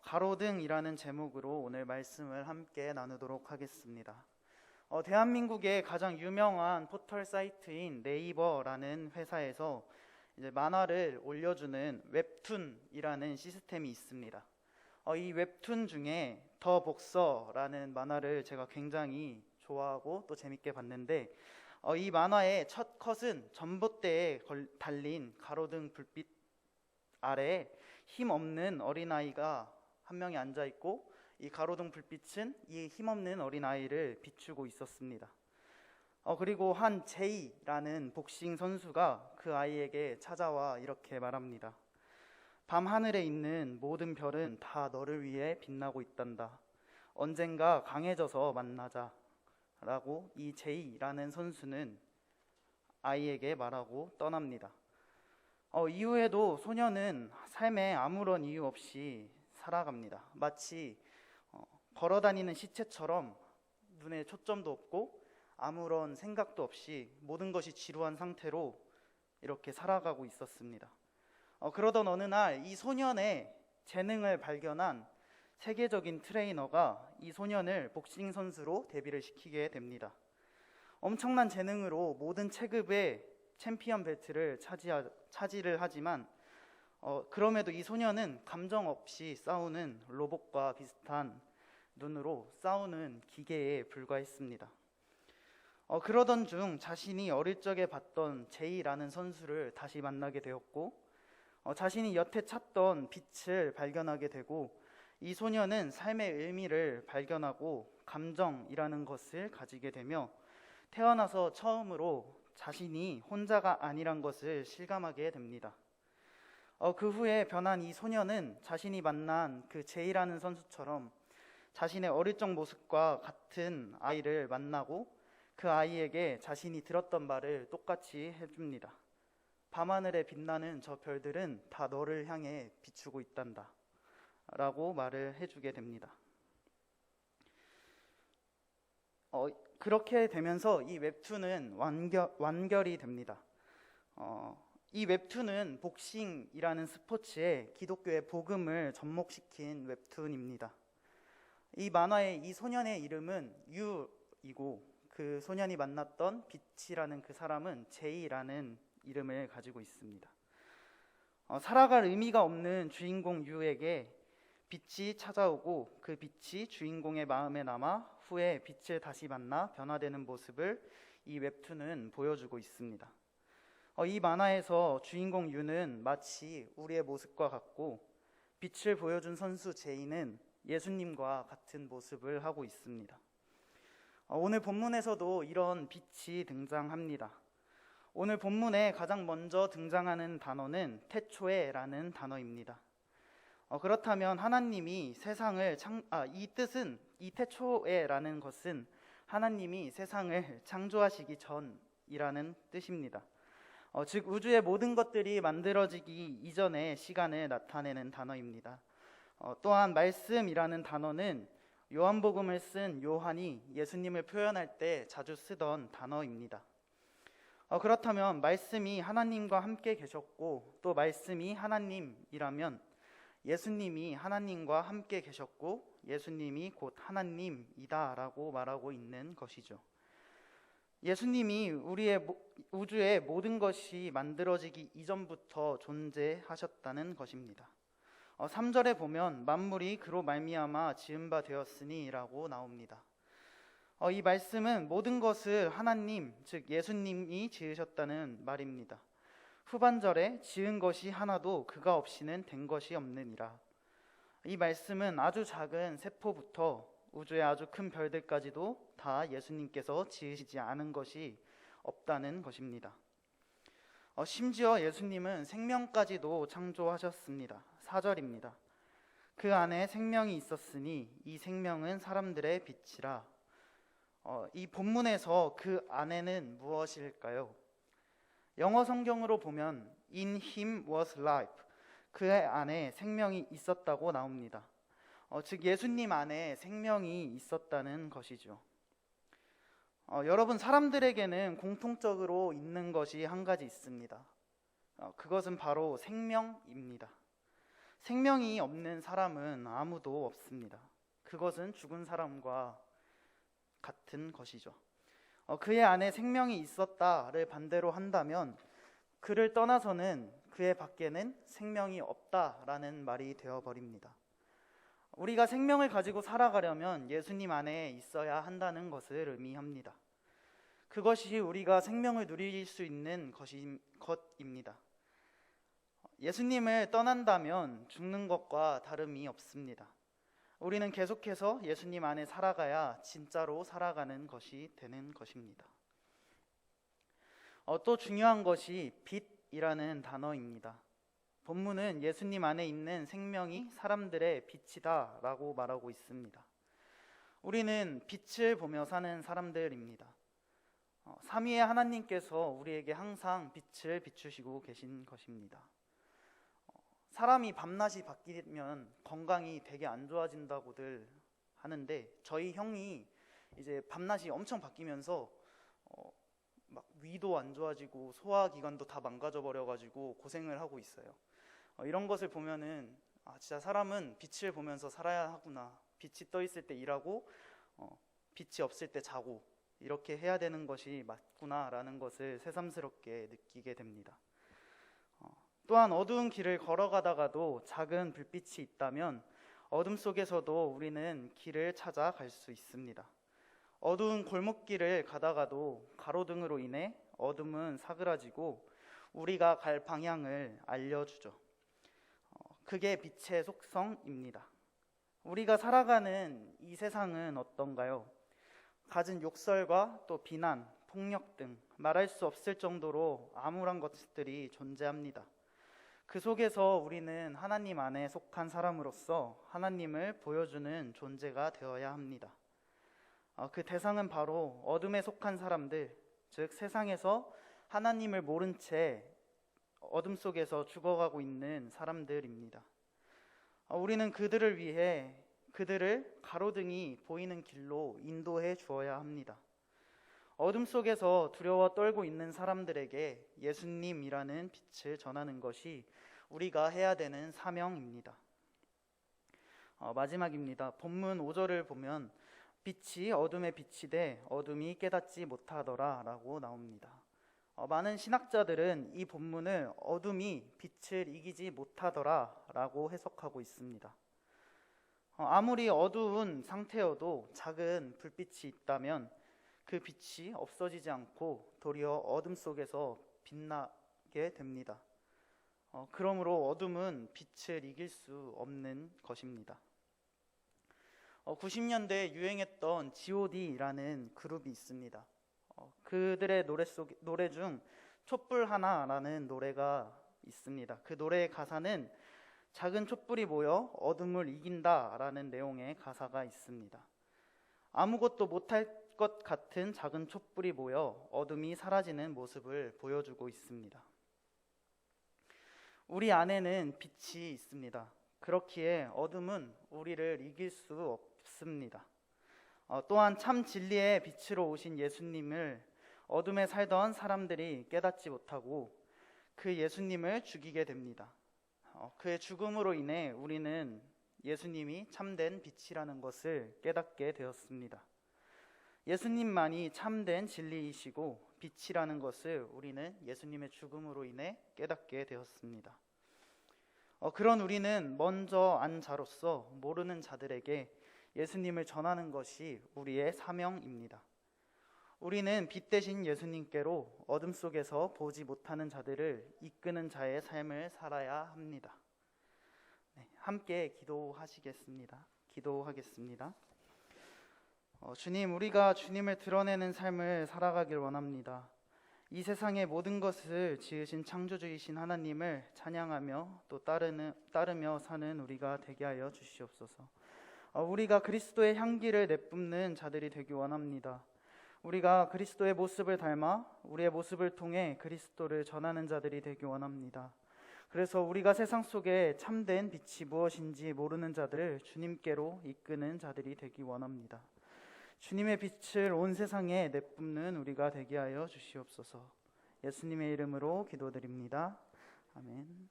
가로등이라는 제목으로 오늘 말씀을 함께 나누도록 하겠습니다. 대한민국의 가장 유명한 포털 사이트인 네이버라는 회사에서 이제 만화를 올려주는 웹툰이라는 시스템이 있습니다. 이 웹툰 중에 더 복서라는 만화를 제가 굉장히 좋아하고 또 재밌게 봤는데, 이 만화의 첫 컷은 전봇대에 달린 가로등 불빛 아래에 힘없는 어린아이가 한 명이 앉아 있고, 이 가로등 불빛은 이 힘없는 어린아이를 비추고 있었습니다. 그리고 한 제이라는 복싱 선수가 그 아이에게 찾아와 이렇게 말합니다. 밤하늘에 있는 모든 별은 다 너를 위해 빛나고 있단다. 언젠가 강해져서 만나자 라고 이 제이라는 선수는 아이에게 말하고 떠납니다. 이후에도 소녀는 삶에 아무런 이유 없이 살아갑니다. 마치 걸어다니는 시체처럼 눈에 초점도 없고 아무런 생각도 없이 모든 것이 지루한 상태로 이렇게 살아가고 있었습니다. 그러던 어느 날 이 소년의 재능을 발견한 세계적인 트레이너가 이 소년을 복싱 선수로 데뷔를 시키게 됩니다. 엄청난 재능으로 모든 체급의 챔피언 벨트를 차지를 하지만 그럼에도 이 소년은 감정 없이 싸우는 로봇과 비슷한 눈으로 싸우는 기계에 불과했습니다. 그러던 중 자신이 어릴 적에 봤던 제이라는 선수를 다시 만나게 되었고, 자신이 여태 찾던 빛을 발견하게 되고, 이 소년은 삶의 의미를 발견하고 감정이라는 것을 가지게 되며 태어나서 처음으로 자신이 혼자가 아니란 것을 실감하게 됩니다. 그 후에 변한 이 소년은 자신이 만난 그 제이라는 선수처럼 자신의 어릴 적 모습과 같은 아이를 만나고 그 아이에게 자신이 들었던 말을 똑같이 해줍니다. 밤하늘에 빛나는 저 별들은 다 너를 향해 비추고 있단다 라고 말을 해주게 됩니다. 그렇게 되면서 이 웹툰은 완결이 됩니다. 이 웹툰은 복싱이라는 스포츠에 기독교의 복음을 접목시킨 웹툰입니다. 이 만화의 이 소년의 이름은 유이고 그 소년이 만났던 빛이라는 그 사람은 제이라는 이름을 가지고 있습니다. 살아갈 의미가 없는 주인공 유에게 빛이 찾아오고 그 빛이 주인공의 마음에 남아 후에 빛을 다시 만나 변화되는 모습을 이 웹툰은 보여주고 있습니다. 이 만화에서 주인공 유는 마치 우리의 모습과 같고 빛을 보여준 선수 제이는 예수님과 같은 모습을 하고 있습니다. 오늘 본문에서도 이런 빛이 등장합니다. 오늘 본문에 가장 먼저 등장하는 단어는 태초에라는 단어입니다. 그렇다면 하나님이 세상을 이 태초에라는 것은 하나님이 세상을 창조하시기 전이라는 뜻입니다. 즉 우주의 모든 것들이 만들어지기 이전의 시간을 나타내는 단어입니다. 또한 말씀이라는 단어는 요한복음을 쓴 요한이 예수님을 표현할 때 자주 쓰던 단어입니다. 그렇다면 말씀이 하나님과 함께 계셨고 또 말씀이 하나님이라면 예수님이 하나님과 함께 계셨고 예수님이 곧 하나님이다 라고 말하고 있는 것이죠. 예수님이 우주의 모든 것이 만들어지기 이전부터 존재하셨다는 것입니다. 3절에 보면 만물이 그로 말미암아 지은 바 되었으니 라고 나옵니다. 이 말씀은 모든 것을 하나님, 즉 예수님이 지으셨다는 말입니다. 후반절에 지은 것이 하나도 그가 없이는 된 것이 없느니라. 이 말씀은 아주 작은 세포부터 우주의 아주 큰 별들까지도 다 예수님께서 지으시지 않은 것이 없다는 것입니다. 심지어 예수님은 생명까지도 창조하셨습니다. 4절입니다. 그 안에 생명이 있었으니 이 생명은 사람들의 빛이라. 이 본문에서 그 안에는 무엇일까요? 영어 성경으로 보면 In him was life. 그 안에 생명이 있었다고 나옵니다. 즉 예수님 안에 생명이 있었다는 것이죠. 여러분, 사람들에게는 공통적으로 있는 것이 한 가지 있습니다. 그것은 바로 생명입니다. 생명이 없는 사람은 아무도 없습니다. 그것은 죽은 사람과 같은 것이죠. 그의 안에 생명이 있었다를 반대로 한다면 그를 떠나서는 그의 밖에는 생명이 없다라는 말이 되어버립니다. 우리가 생명을 가지고 살아가려면 예수님 안에 있어야 한다는 것을 의미합니다. 그것이 우리가 생명을 누릴 수 있는 것입니다. 예수님을 떠난다면 죽는 것과 다름이 없습니다. 우리는 계속해서 예수님 안에 살아가야 진짜로 살아가는 것이 되는 것입니다. 또 중요한 것이 빛이라는 단어입니다. 본문은 예수님 안에 있는 생명이 사람들의 빛이다 라고 말하고 있습니다. 우리는 빛을 보며 사는 사람들입니다. 삼위의 하나님께서 우리에게 항상 빛을 비추시고 계신 것입니다. 사람이 밤낮이 바뀌면 건강이 되게 안 좋아진다고들 하는데 저희 형이 이제 밤낮이 엄청 바뀌면서 막 위도 안 좋아지고 소화기관도 다 망가져 버려가지고 고생을 하고 있어요. 이런 것을 보면은 진짜 사람은 빛을 보면서 살아야 하구나. 빛이 떠 있을 때 일하고 빛이 없을 때 자고 이렇게 해야 되는 것이 맞구나라는 것을 새삼스럽게 느끼게 됩니다. 또한 어두운 길을 걸어가다가도 작은 불빛이 있다면 어둠 속에서도 우리는 길을 찾아갈 수 있습니다. 어두운 골목길을 가다가도 가로등으로 인해 어둠은 사그라지고 우리가 갈 방향을 알려주죠. 그게 빛의 속성입니다. 우리가 살아가는 이 세상은 어떤가요? 갖은 욕설과 또 비난, 폭력 등 말할 수 없을 정도로 암울한 것들이 존재합니다. 그 속에서 우리는 하나님 안에 속한 사람으로서 하나님을 보여주는 존재가 되어야 합니다. 그 대상은 바로 어둠에 속한 사람들, 즉 세상에서 하나님을 모른 채 어둠 속에서 죽어가고 있는 사람들입니다. 우리는 그들을 위해 그들을 가로등이 보이는 길로 인도해 주어야 합니다. 어둠 속에서 두려워 떨고 있는 사람들에게 예수님이라는 빛을 전하는 것이 우리가 해야 되는 사명입니다. 마지막입니다. 본문 5절을 보면 빛이 어둠에 비치되 어둠이 깨닫지 못하더라 라고 나옵니다. 많은 신학자들은 이 본문을 어둠이 빛을 이기지 못하더라 라고 해석하고 있습니다. 아무리 어두운 상태여도 작은 불빛이 있다면 그 빛이 없어지지 않고 도리어 어둠 속에서 빛나게 됩니다. 그러므로 어둠은 빛을 이길 수 없는 것입니다. 90년대에 유행했던 G.O.D라는 그룹이 있습니다. 그들의 노래 중 촛불 하나라는 노래가 있습니다. 그 노래의 가사는 작은 촛불이 모여 어둠을 이긴다라는 내용의 가사가 있습니다. 아무것도 못할 것 같은 작은 촛불이 모여 어둠이 사라지는 모습을 보여주고 있습니다. 우리 안에는 빛이 있습니다. 그렇기에 어둠은 우리를 이길 수 없습니다. 또한 참 진리의 빛으로 오신 예수님을 어둠에 살던 사람들이 깨닫지 못하고 그 예수님을 죽이게 됩니다. 그의 죽음으로 인해 우리는 예수님이 참된 빛이라는 것을 깨닫게 되었습니다. 예수님만이 참된 진리이시고 빛이라는 것을 우리는 예수님의 죽음으로 인해 깨닫게 되었습니다. 그런 우리는 먼저 안 자로서 모르는 자들에게 예수님을 전하는 것이 우리의 사명입니다. 우리는 빛 대신 예수님께로 어둠 속에서 보지 못하는 자들을 이끄는 자의 삶을 살아야 합니다. 함께 기도하시겠습니다. 기도하겠습니다. 주님, 우리가 주님을 드러내는 삶을 살아가길 원합니다. 이 세상의 모든 것을 지으신 창조주이신 하나님을 찬양하며 또 따르며 사는 우리가 되게 하여 주시옵소서. 우리가 그리스도의 향기를 내뿜는 자들이 되기 원합니다. 우리가 그리스도의 모습을 닮아 우리의 모습을 통해 그리스도를 전하는 자들이 되기 원합니다. 그래서 우리가 세상 속에 참된 빛이 무엇인지 모르는 자들을 주님께로 이끄는 자들이 되기 원합니다. 주님의 빛을 온 세상에 내뿜는 우리가 되게 하여 주시옵소서. 예수님의 이름으로 기도드립니다. 아멘.